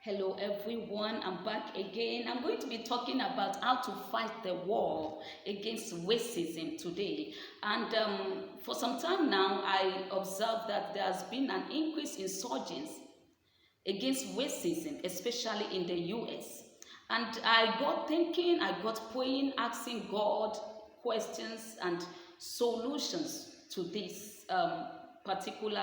Hello everyone, I'm back again. I'm going to be talking about how to fight the war against racism today. And for some time now, I observed that there has been an increase in insurgents against racism, especially in the US. And I got thinking, I got praying, asking God questions and solutions to these particular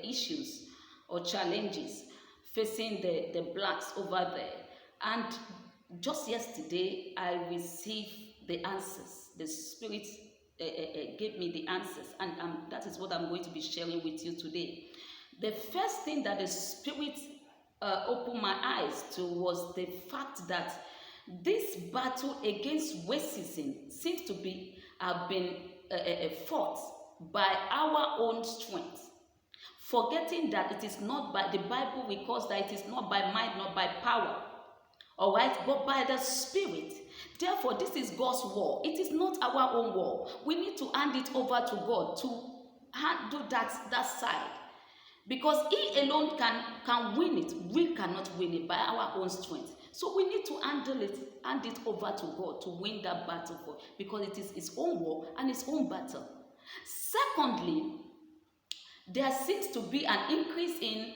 issues or challenges facing the blacks over there. And just yesterday, I received the answers. The Spirit gave me the answers, and that is what I'm going to be sharing with you today. The first thing that the Spirit opened my eyes to was the fact that this battle against racism seems to be have been fought by our own strength, forgetting that it is not by the Bible records that it is not by might, not by power, all right, but by the Spirit. Therefore, this is God's war. It is not our own war. We need to hand it over to God to handle that side, because He alone can win it. We cannot win it by our own strength. So we need to hand it over to God to win that battle for, because it is His own war and His own battle. Secondly, there seems to be an increase in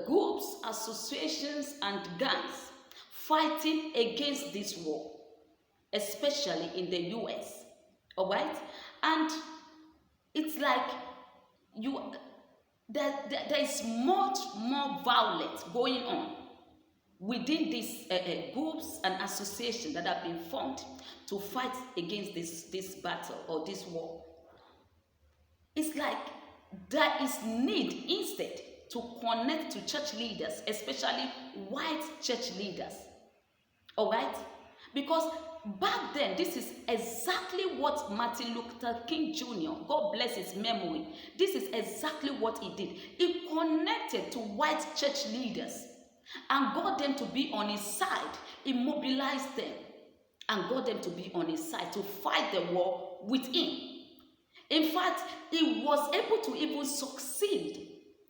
groups, associations, and gangs fighting against this war, especially in the US. All right, and it's like there is much more violence going on within these groups and associations that have been formed to fight against this battle or this war. It's like there is need instead to connect to church leaders, especially white church leaders. All right? Because back then, this is exactly what Martin Luther King Jr., God bless his memory, this is exactly what he did. He connected to white church leaders and got them to be on his side. He mobilized them and got them to be on his side to fight the war with him. In fact, he was able to even succeed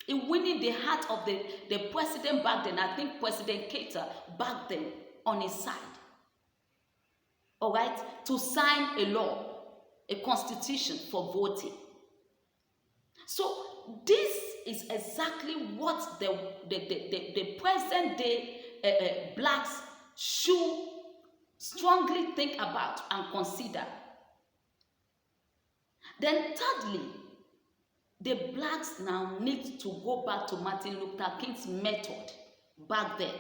in winning the heart of the president back then. I think President Carter back then on his side. All right, to sign a law, a constitution for voting. So this is exactly what the present day blacks should strongly think about and consider. Then thirdly, the blacks now need to go back to Martin Luther King's method back then.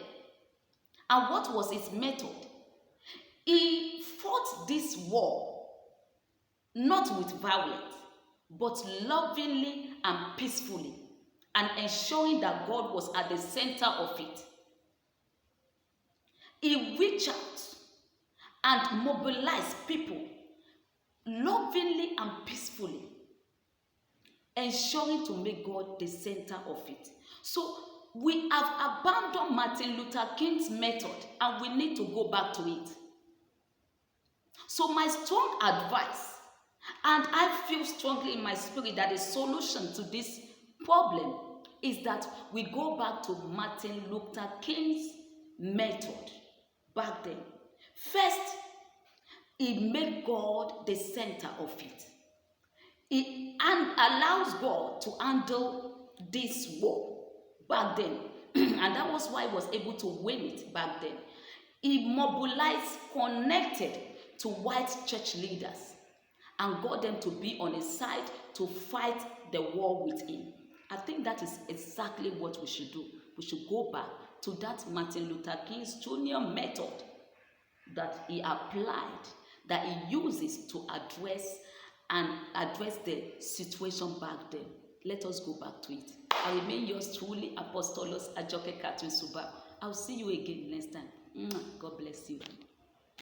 And what was his method? He fought this war not with violence, but lovingly and peacefully, and ensuring that God was at the center of it. He reached out and mobilized people lovingly and peacefully, ensuring to make God the center of it. So we have abandoned Martin Luther King's method and we need to go back to it. So my strong advice, and I feel strongly in my spirit that the solution to this problem is that we go back to Martin Luther King's method back then. First, he made God the center of it. He allows God to handle this war back then. And that was why he was able to win it back then. He mobilized, connected to white church leaders and got them to be on his side to fight the war with him. I think that is exactly what we should do. We should go back to that Martin Luther King Jr. method that he applied, that he uses to address the situation back then. Let us go back to it. I remain yours truly, Apostolos Ajoke Katrin Suba. I'll see you again next time. God bless you.